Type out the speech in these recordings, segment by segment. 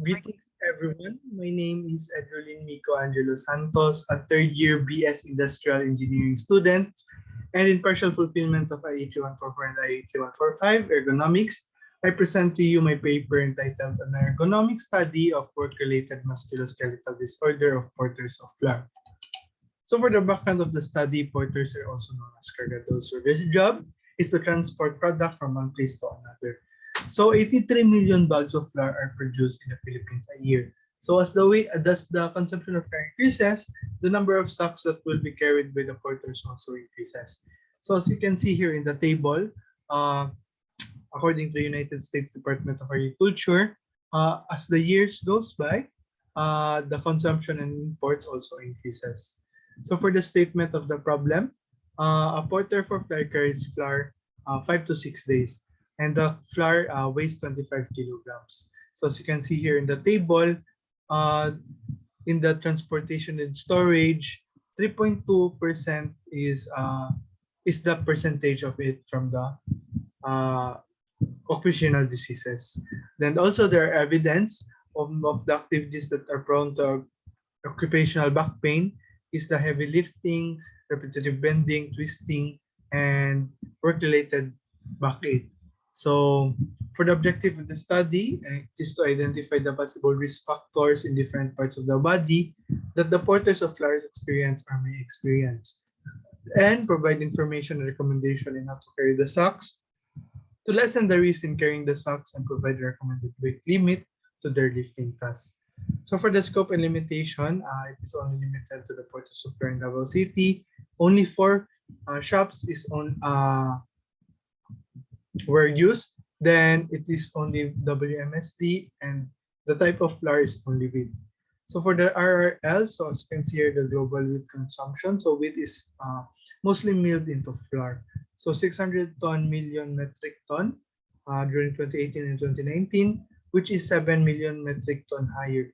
Greetings, everyone. My name is Edrolin Mico Angelo Santos, a third-year BS Industrial Engineering student, and in partial fulfillment of IET 144 and IET 145 Ergonomics, I present to you my paper entitled An Ergonomic Study of Work-Related Musculoskeletal Disorder of Porters of Flour. So for the background of the study, porters are also known as cargadores. So their job is to transport product from one place to another. So 83 million bags of flour are produced in the Philippines a year. So as the consumption of flour increases, the number of sacks that will be carried by the porters also increases. So as you can see here in the table, uh, according to the United States Department of Agriculture, as the years goes by, the consumption and imports also increases. So for the statement of the problem, a porter for flour carries flour 5 to 6 days, and the flour weighs 25 kilograms. So as you can see here in the table, uh, in the transportation and storage, 3.2% is the percentage of it from the uh, occupational diseases. Then also there are evidence of the activities that are prone to occupational back pain is the heavy lifting, repetitive bending, twisting, and work-related backache. So for the objective of the study is to identify the possible risk factors in different parts of the body that the porters of flowers experience or may experience, and provide information and recommendation in how to carry the socks to lessen the risk in carrying the socks and provide a recommended weight limit to their lifting tasks. So for the scope and limitation, it is only limited to the Port of Sofia in Davao City. Only four shops is on were used. Then it is only WMSD, and the type of flour is only wheat. So for the RRL, so as you can see here, the global wheat consumption. So wheat is mostly milled into flour. So 600 million metric ton during 2018 and 2019, which is 7 million metric ton higher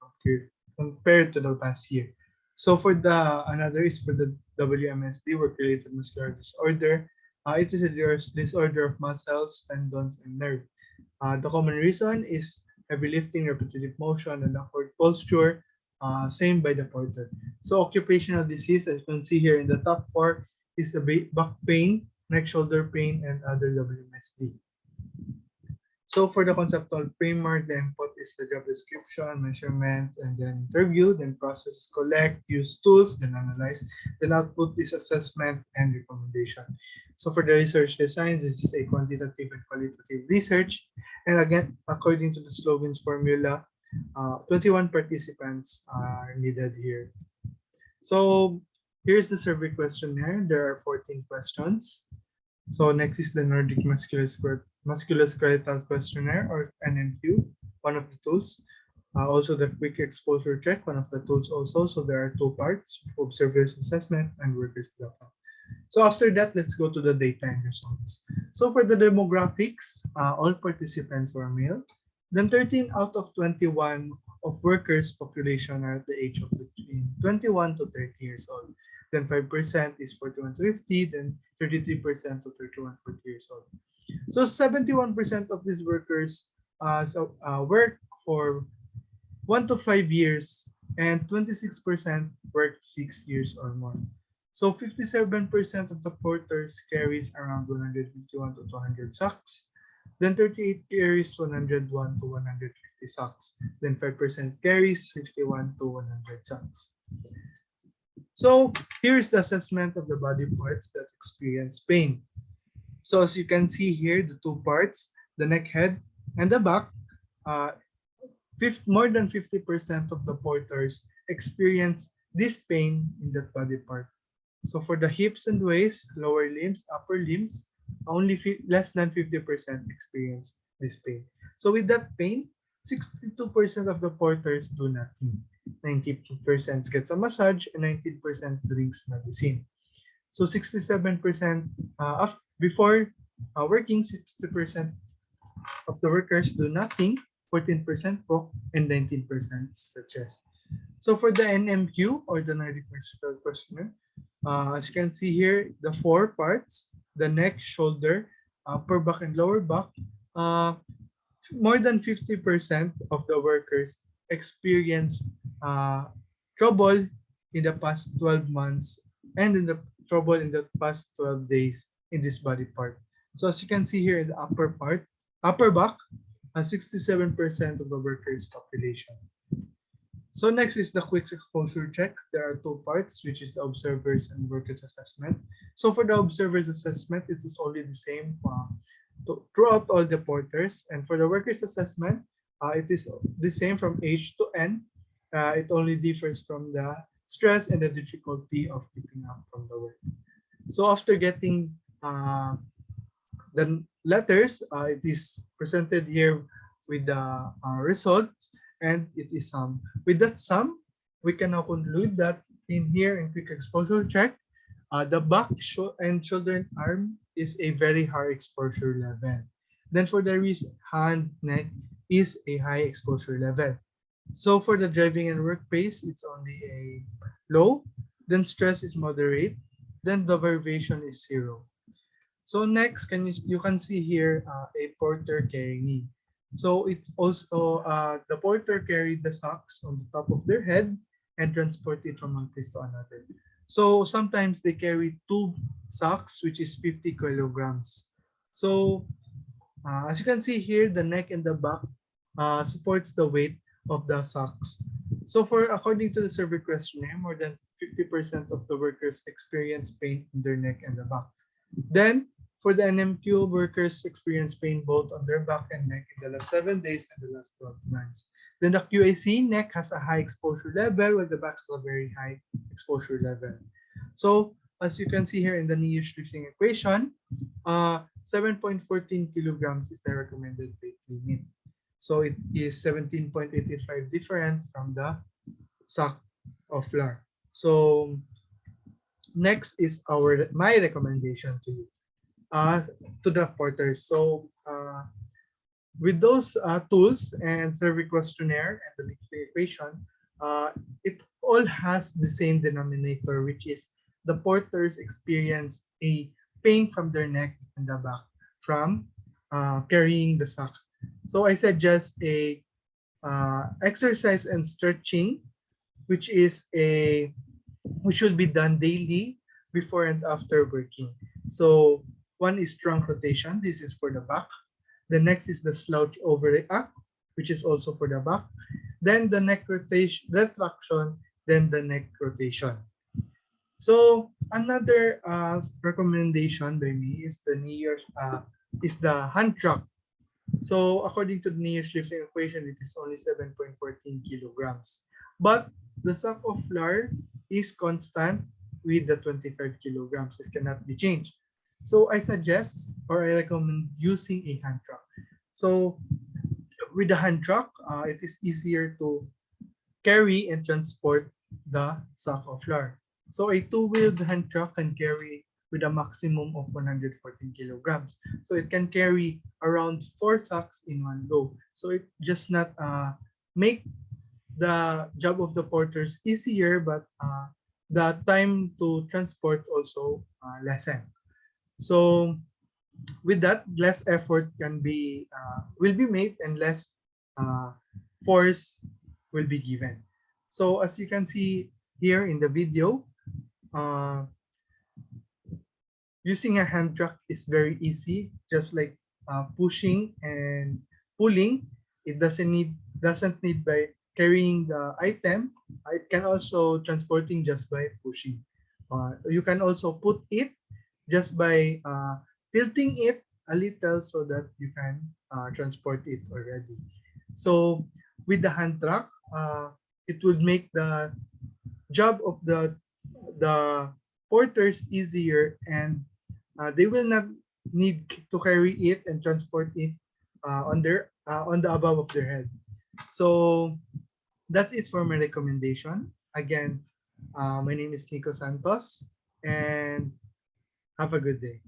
compared to the past year. So for the another is for the WMSD, work-related muscular disorder. It is a disorder of muscles, tendons, and nerve. The common reason is heavy lifting, repetitive motion, and awkward posture, same by the porter. So occupational disease, as you can see here in the top four, is the back pain, neck shoulder pain, and other WMSD. So for the conceptual framework, the input is the job description, measurement, and then interview, then process, collect, use tools, then analyze, then output is assessment and recommendation. So for the research design, this is a quantitative and qualitative research. And again, according to the slogan's formula, 21 participants are needed here. So here's the survey questionnaire. There are 14 questions. So next is the Nordic Musculoskeletal Questionnaire, or NMQ, one of the tools. Also the quick exposure check, one of the tools also. So there are two parts: observers assessment and workers data. So after that, let's go to the data and results. So for the demographics, all participants were male. Then 13 out of 21 of workers population are at the age of between 21 to 30 years old. Then 5% is 41 to 50, then 33% to 31 to 40 years old. So 71% of these workers work for 1 to 5 years, and 26% work 6 years or more. So 57% of the porters carries around 151 to 200 sacks. Then 38 carries 101 to 150 sacks. Then 5% carries 51 to 100 sacks. So here's the assessment of the body parts that experience pain. So as you can see here, the two parts, the neck, head, and the back, more than 50% of the porters experience this pain in that body part. So for the hips and waist, lower limbs, upper limbs, only less than 50% experience this pain. So with that pain, 62% of the porters do nothing. 90% gets a massage, and 19% drinks medicine. So 67% before working, 60% of the workers do nothing, 14% walk, and 19% stretches. So for the NMQ, or the Nordic Musculoskeletal Questionnaire, as you can see here, the four parts, the neck, shoulder, upper back, and lower back, more than 50% of the workers experienced trouble in the past 12 months and in the trouble in the past 12 days in this body part. So as you can see here in the upper back, 67% of the workers' population. So next is the quick exposure check. There are two parts, which is the observers and workers assessment. So for the observers assessment, it is only the same throughout all the porters. And for the workers assessment, it is the same from H to N. It only differs from the stress and the difficulty of keeping up from the work. So after getting the letters, it is presented here with the results, and it is sum. With that sum, we can now conclude that in here in quick exposure check, the back and shoulder and arm is a very high exposure level. Then for the wrist, hand, neck is a high exposure level. So for the driving and work pace, it's only a low. Then stress is moderate. Then the variation is 0. So next, you can see here a porter carrying knee. So it's also the porter carried the socks on the top of their head and transport it from one place to another. So sometimes they carry 2 socks, which is 50 kilograms. So as you can see here, the neck and the back supports the weight of the socks. So according to the survey questionnaire, more than 50% of the workers experience pain in their neck and the back. Then for the NMQ, workers experience pain both on their back and neck in the last 7 days and the last 12 months. Then the QAC, neck has a high exposure level, while the back has a very high exposure level. So as you can see here in the knee lifting equation, 7.14 kilograms is the recommended weight limit. So it is 17.85 different from the sack of flour. So next is my recommendation to you, to the porters. So with those tools and survey questionnaire and the lifting equation, it all has the same denominator, which is the porters experience a pain from their neck and the back from carrying the sack. So I suggest a exercise and stretching, which should be done daily before and after working. So one is trunk rotation. This is for the back. The next is the slouch over the act, which is also for the back. Then the neck rotation, retraction, then the neck rotation. So another recommendation by me is the hand truck. So according to the nearest lifting equation, it is only 7.14 kilograms. But the sack of flour is constant with the 25 kilograms. It cannot be changed. So I suggest or I recommend using a hand truck. So with the hand truck, it is easier to carry and transport the sack of flour. So a two-wheeled hand truck can carry with a maximum of 114 kilograms. So it can carry around 4 sacks in one go. So it just not make the job of the porters easier, but the time to transport also lessen. So with that, less effort will be made and less force will be given. So as you can see here in the video, using a hand truck is very easy, just like pushing and pulling. It doesn't need by carrying the item. It can also transporting just by pushing. You can also put it just by tilting it a little so that you can transport it already. So with the hand truck, it would make the job of the porters easier, and they will not need to carry it and transport it on the above of their head. So that's it for my recommendation. Again, my name is Nico Santos, and have a good day.